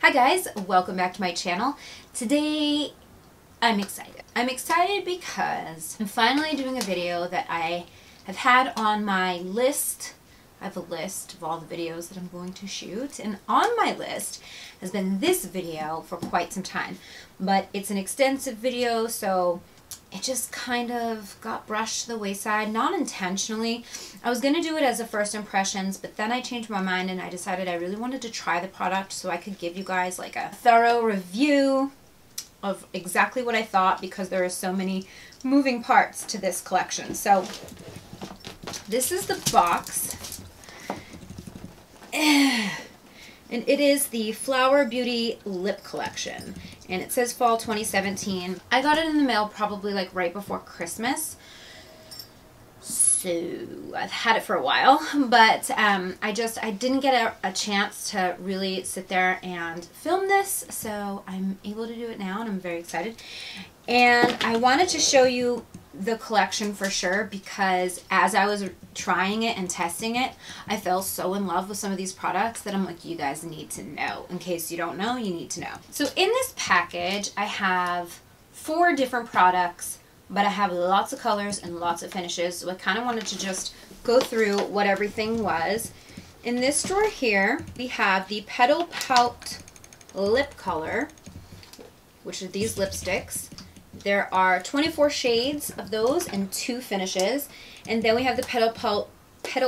Hi guys, welcome back to my channel. Today I'm excited. I'm excited because I'm finally doing a video that I have had on my list. I have a list of all the videos that I'm going to shoot, and on my list has been this video for quite some time, but it's an extensive video, so it just kind of got brushed to the wayside, not intentionally. I was going to do it as a first impressions, but then I changed my mind and I decided I really wanted to try the product so I could give you guys like a thorough review of exactly what I thought, because there are so many moving parts to this collection. So this is the box. And it is the Flower Beauty Lip Collection. And it says Fall 2017. I got it in the mail probably like right before Christmas. So I've had it for a while. But I didn't get a chance to really sit there and film this. So I'm able to do it now and I'm very excited. And I wanted to show you the collection for sure, because as I was trying it and testing it, I fell so in love with some of these products that I'm like, you guys need to know. In case you don't know, you need to know. So in this package, I have 4 different products, but I have lots of colors and lots of finishes. So I kind of wanted to just go through what everything was. In this drawer here, we have the Petal Pout Lip Color, which are these lipsticks. There are 24 shades of those and 2 finishes. And then we have the Petal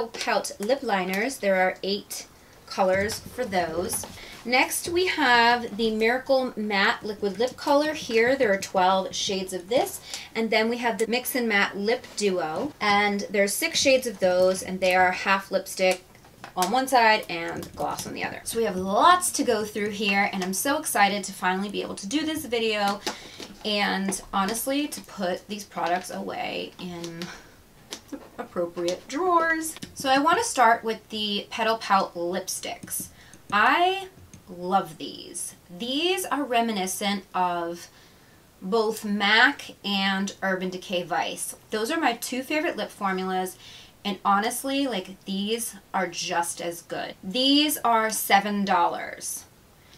Pout lip liners. There are 8 colors for those. Next we have the Miracle Matte Liquid Lip Color. Here there are 12 shades of this. And then we have the Mix and Matte Lip Duo. And there's 6 shades of those, and they are half lipstick on one side and gloss on the other. So we have lots to go through here, and I'm so excited to finally be able to do this video and honestly to put these products away in appropriate drawers. So I want to start with the Petal Pout lipsticks. I love these. These are reminiscent of both MAC and Urban Decay Vice. Those are my 2 favorite lip formulas. And honestly, like, these are just as good. These are $7.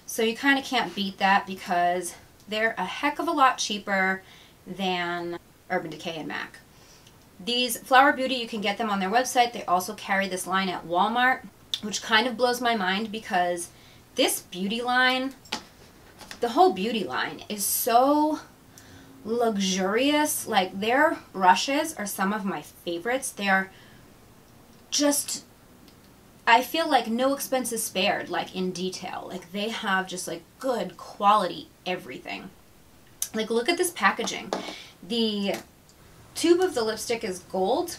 So you kind of can't beat that, because they're a heck of a lot cheaper than Urban Decay and MAC. These Flower Beauty, you can get them on their website. They also carry this line at Walmart, which kind of blows my mind, because this beauty line, the whole beauty line is so luxurious. Like, their brushes are some of my favorites. They are just, I feel like no expense is spared, like in detail. Like, they have just like good quality everything. Like, look at this packaging. The tube of the lipstick is gold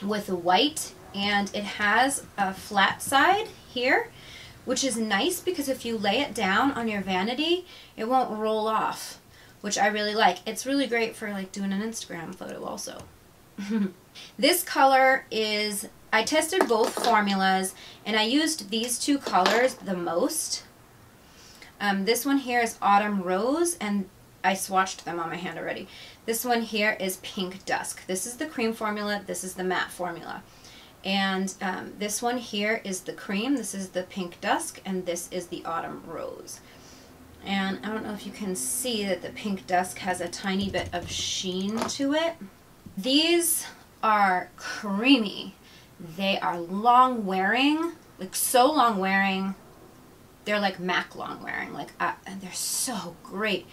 with white, and it has a flat side here, which is nice because if you lay it down on your vanity, it won't roll off, which I really like. It's really great for like doing an Instagram photo also. This color is, I tested both formulas and I used these 2 colors the most. This one here is Autumn Rose, and I swatched them on my hand already. This one here is Pink Dusk. This is the cream formula, this is the matte formula. And this one here is the cream, this is the Pink Dusk, and this is the Autumn Rose. And I don't know if you can see that the Pink Dusk has a tiny bit of sheen to it. These are creamy. They are long wearing, like so long wearing. They're like MAC long wearing. Like, and they're so great.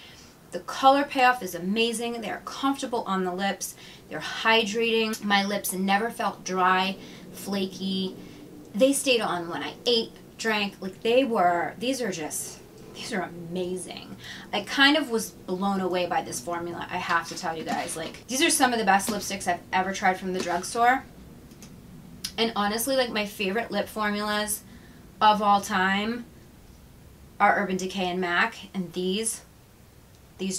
The color payoff is amazing. They're comfortable on the lips. They're hydrating. My lips never felt dry, flaky. They stayed on when I ate, drank. Like, these are amazing. I kind of was blown away by this formula, I have to tell you guys. Like, these are some of the best lipsticks I've ever tried from the drugstore. And honestly, like, my favorite lip formulas of all time are Urban Decay and MAC, and these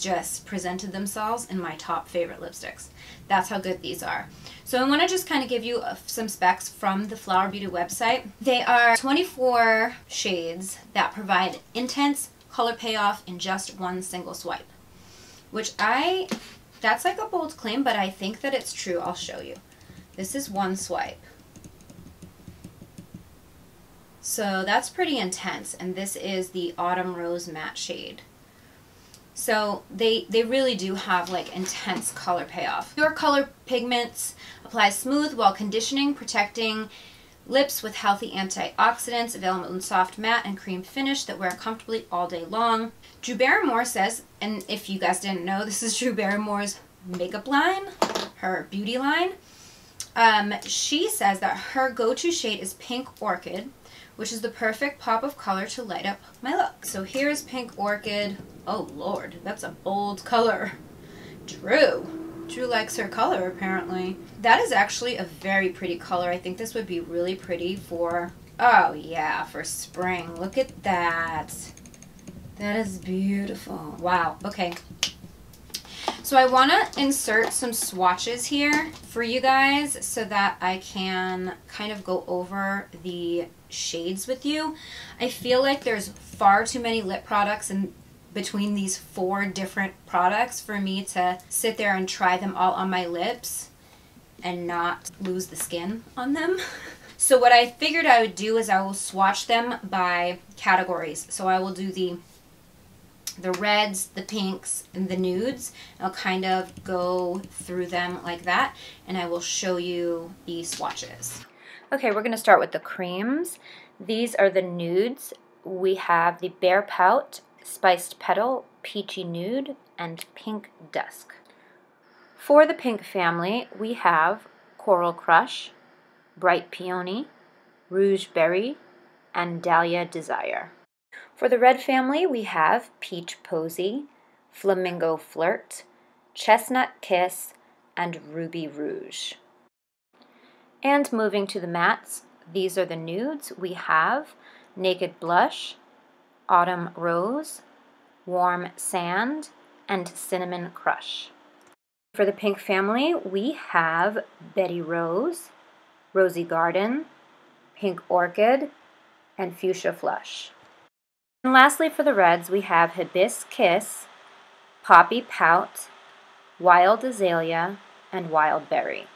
just presented themselves in my top favorite lipsticks. That's how good these are. So I want to just kind of give you some specs from the Flower Beauty website. They are 24 shades that provide intense color payoff in just one single swipe, which that's like a bold claim, but I think that it's true. I'll show you. This is one swipe. So that's pretty intense, and this is the Autumn Rose Matte shade. So they really do have like intense color payoff. Pure Color Pigments applies smooth while conditioning, protecting lips with healthy antioxidants, available in soft matte and cream finish that wear comfortably all day long. Drew Barrymore says, and if you guys didn't know, this is Drew Barrymore's makeup line, her beauty line. She says that her go-to shade is Pink Orchid, which is the perfect pop of color to light up my look. So here's Pink Orchid. Oh Lord, that's a bold color. Drew likes her color apparently. That is actually a very pretty color. I think this would be really pretty for, oh yeah, for spring. Look at that. That is beautiful. Wow, okay. So I want to insert some swatches here for you guys so that I can kind of go over the shades with you. I feel like there's far too many lip products in between these 4 different products for me to sit there and try them all on my lips and not lose the skin on them. So what I figured I would do is I will swatch them by categories. So I will do the reds, the pinks, and the nudes. I'll kind of go through them like that, and I will show you the swatches. Okay, we're going to start with the creams. These are the nudes. We have the Bare Pout, Spiced Petal, Peachy Nude, and Pink Dusk. For the pink family, we have Coral Crush, Bright Peony, Rouge Berry, and Dahlia Desire. For the red family, we have Peach Posy, Flamingo Flirt, Chestnut Kiss, and Ruby Rouge. And moving to the mattes, these are the nudes. We have Naked Blush, Autumn Rose, Warm Sand, and Cinnamon Crush. For the pink family, we have Betty Rose, Rosy Garden, Pink Orchid, and Fuchsia Flush. And lastly, for the reds, we have Hibiscus Kiss, Poppy Pout, Wild Azalea, and Wild Berry.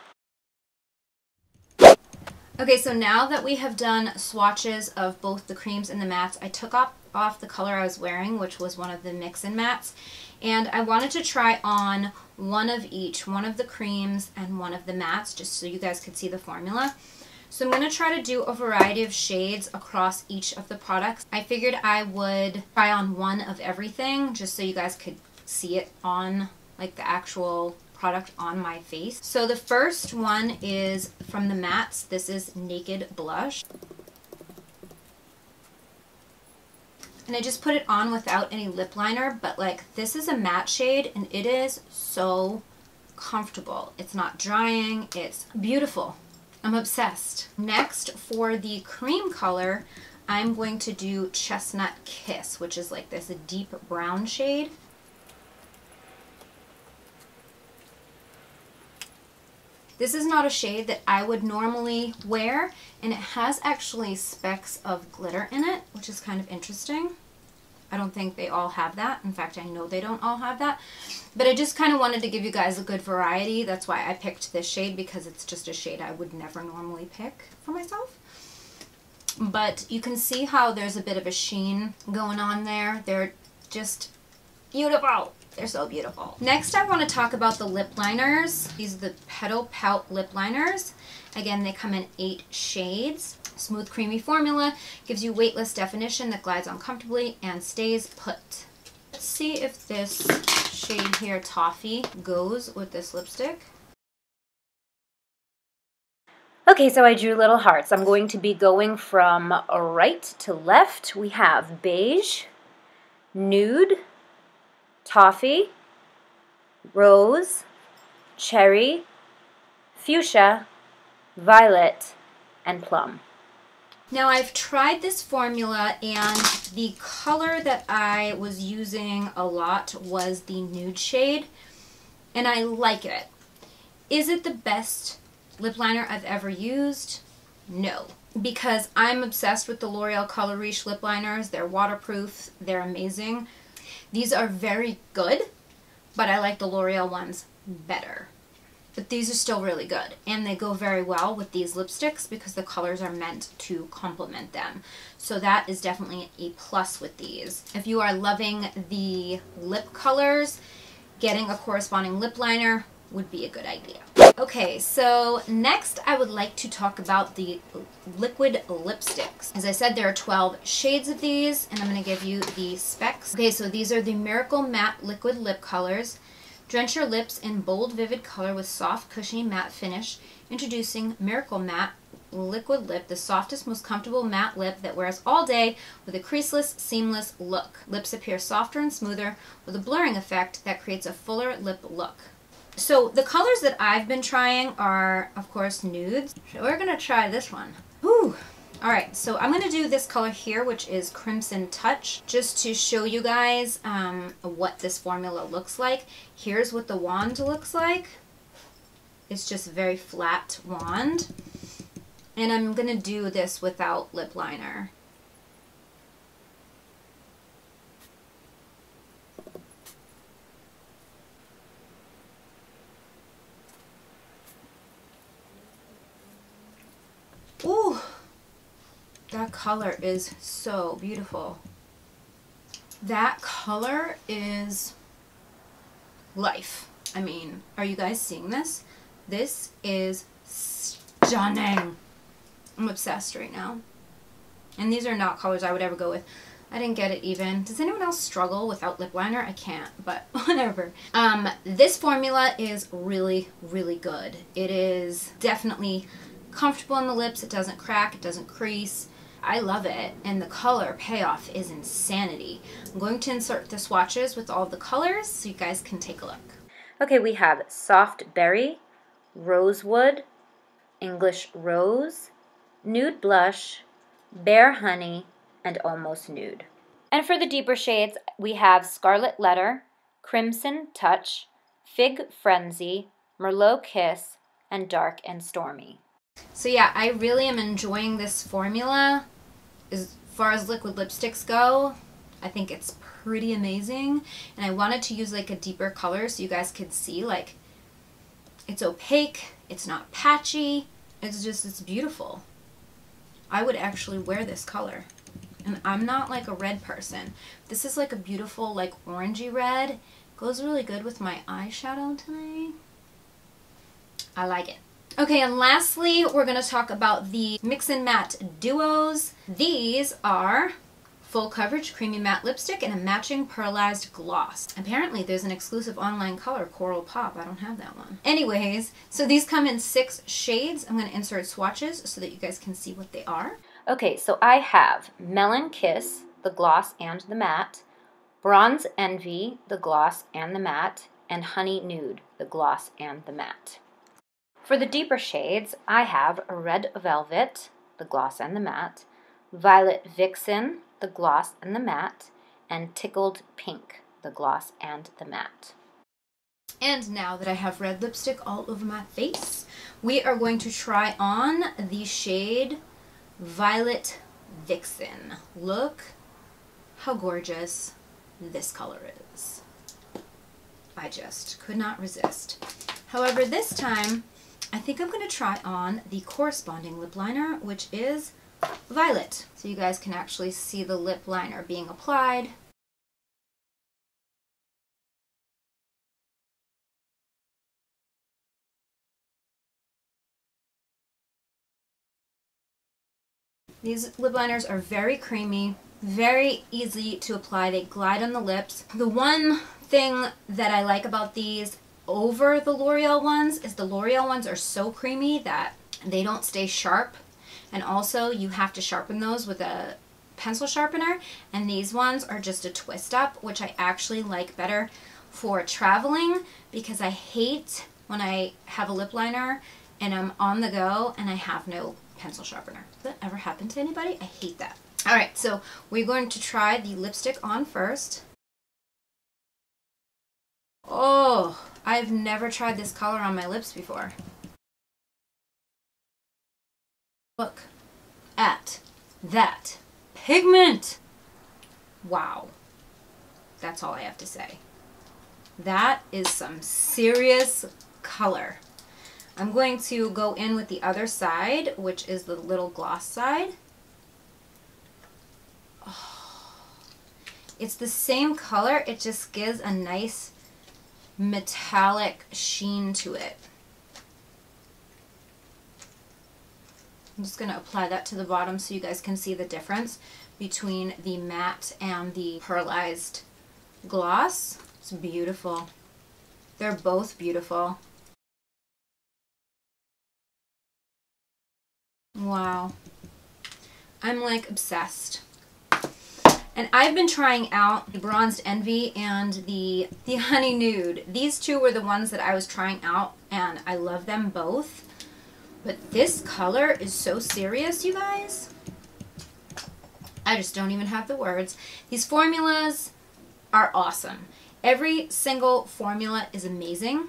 Okay, so now that we have done swatches of both the creams and the mattes, I took off the color I was wearing, which was one of the mix and mattes, and I wanted to try on one of each, one of the creams and one of the mattes, just so you guys could see the formula. So I'm going to try to do a variety of shades across each of the products. I figured I would try on one of everything, just so you guys could see it on like the actual product on my face. So the first one is from the mattes. This is Naked Blush. And I just put it on without any lip liner, but like this is a matte shade and it is so comfortable. It's not drying, it's beautiful. I'm obsessed. Next, for the cream color, I'm going to do Chestnut Kiss, which is like this deep brown shade. This is not a shade that I would normally wear, and it has actually specks of glitter in it, which is kind of interesting. I don't think they all have that. In fact, I know they don't all have that. But I just kind of wanted to give you guys a good variety. That's why I picked this shade, because it's just a shade I would never normally pick for myself. But you can see how there's a bit of a sheen going on there. They're just beautiful. They're so beautiful. Next, I want to talk about the lip liners. These are the Petal Pout lip liners. Again, they come in 8 shades. Smooth, creamy formula, gives you weightless definition that glides on comfortably and stays put. Let's see if this shade here, Toffee, goes with this lipstick. Okay, so I drew little hearts. I'm going to be going from right to left. We have Beige, Nude, Toffee, Rose, Cherry, Fuchsia, Violet, and Plum. Now I've tried this formula, and the color that I was using a lot was the nude shade, and I like it. Is it the best lip liner I've ever used? No, because I'm obsessed with the L'Oreal Color Riche lip liners. They're waterproof, they're amazing. These are very good, but I like the L'Oreal ones better. but these are still really good. And they go very well with these lipsticks because the colors are meant to complement them. So that is definitely a plus with these. If you are loving the lip colors, getting a corresponding lip liner would be a good idea. Okay, so next I would like to talk about the liquid lipsticks. As I said, there are 12 shades of these, and I'm going to give you the specs. Okay, so these are the Miracle Matte Liquid Lip Colors. Drench your lips in bold, vivid color with soft, cushiony matte finish. Introducing Miracle Matte Liquid Lip, the softest, most comfortable matte lip that wears all day with a creaseless, seamless look. Lips appear softer and smoother with a blurring effect that creates a fuller lip look. So the colors that I've been trying are, of course, nudes. So we're going to try this one. Ooh. Alright, so I'm going to do this color here, which is Crimson Touch, just to show you guys what this formula looks like. Here's what the wand looks like. It's just a very flat wand. And I'm going to do this without lip liner. Ooh, that color is so beautiful. That color is life. I mean, are you guys seeing this? This is stunning. I'm obsessed right now. And these are not colors I would ever go with. I didn't get it even. Does anyone else struggle without lip liner? I can't, but whatever. This formula is really, really good. It is definitely comfortable on the lips. It doesn't crack. It doesn't crease. I love it. And the color payoff is insanity. I'm going to insert the swatches with all the colors so you guys can take a look. Okay, we have Soft Berry, Rosewood, English Rose, Nude Blush, Bare Honey, and Almost Nude. And for the deeper shades, we have Scarlet Letter, Crimson Touch, Fig Frenzy, Merlot Kiss, and Dark and Stormy. So yeah, I really am enjoying this formula. As far as liquid lipsticks go, I think it's pretty amazing. And I wanted to use like a deeper color so you guys could see, like, it's opaque, it's not patchy, it's beautiful. I would actually wear this color. And I'm not like a red person. This is like a beautiful like orangey red. Goes really good with my eyeshadow today. I like it. Okay, and lastly, we're going to talk about the Mix and Matte Duos. These are full coverage creamy matte lipstick and a matching pearlized gloss. Apparently there's an exclusive online color, Coral Pop. I don't have that one. Anyways, so these come in 6 shades. I'm going to insert swatches so that you guys can see what they are. Okay, so I have Melon Kiss, the gloss and the matte, Bronze Envy, the gloss and the matte, and Honey Nude, the gloss and the matte. For the deeper shades, I have Red Velvet, the gloss and the matte, Violet Vixen, the gloss and the matte, and Tickled Pink, the gloss and the matte. And now that I have red lipstick all over my face, we are going to try on the shade Violet Vixen. Look how gorgeous this color is. I just could not resist. However, this time, I think I'm going to try on the corresponding lip liner, which is Violet. So you guys can actually see the lip liner being applied. These lip liners are very creamy, very easy to apply. They glide on the lips. The one thing that I like about these over the L'Oreal ones is the L'Oreal ones are so creamy that they don't stay sharp, and also you have to sharpen those with a pencil sharpener, and these ones are just a twist up, which I actually like better for traveling because I hate when I have a lip liner and I'm on the go and I have no pencil sharpener. Does that ever happen to anybody? I hate that. Alright, so we're going to try the lipstick on first. Oh, I've never tried this color on my lips before. Look at that pigment. Wow. That's all I have to say. That is some serious color. I'm going to go in with the other side, which is the little gloss side. Oh, it's the same color, it just gives a nice metallic sheen to it. I'm just going to apply that to the bottom so you guys can see the difference between the matte and the pearlized gloss. It's beautiful. They're both beautiful. Wow. I'm like obsessed. And I've been trying out the Bronzed Envy and the Honey Nude. These two were the ones that I was trying out, and I love them both. But this color is so serious, you guys. I just don't even have the words. These formulas are awesome. Every single formula is amazing.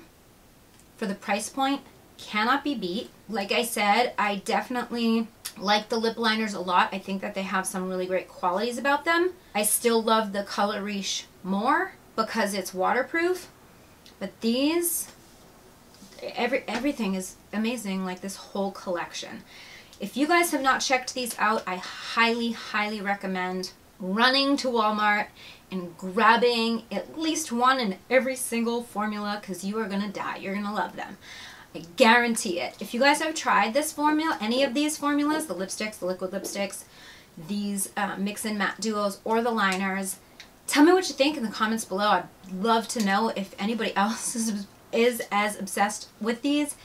For the price point, cannot be beat. Like I said, I definitely like the lip liners a lot. I think that they have some really great qualities about them. I still love the Color Riche more because it's waterproof. But these, everything is amazing, like this whole collection. If you guys have not checked these out, I highly, highly recommend running to Walmart and grabbing at least one in every single formula because you are going to die. You're going to love them. I guarantee it. If you guys have tried this formula, any of these formulas, the lipsticks, the liquid lipsticks, these mix and matte duos, or the liners, tell me what you think in the comments below. I'd love to know if anybody else is as obsessed with these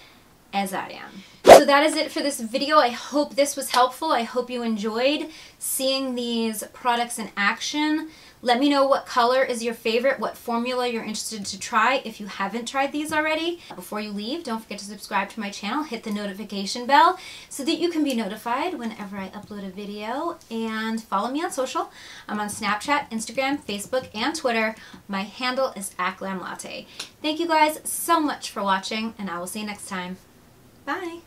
as I am. So that is it for this video. I hope this was helpful. I hope you enjoyed seeing these products in action. Let me know what color is your favorite, what formula you're interested to try if you haven't tried these already. Before you leave, don't forget to subscribe to my channel, hit the notification bell so that you can be notified whenever I upload a video, and follow me on social. I'm on Snapchat, Instagram, Facebook, and Twitter. My handle is @glamlatte. Thank you guys so much for watching, and I will see you next time. Bye.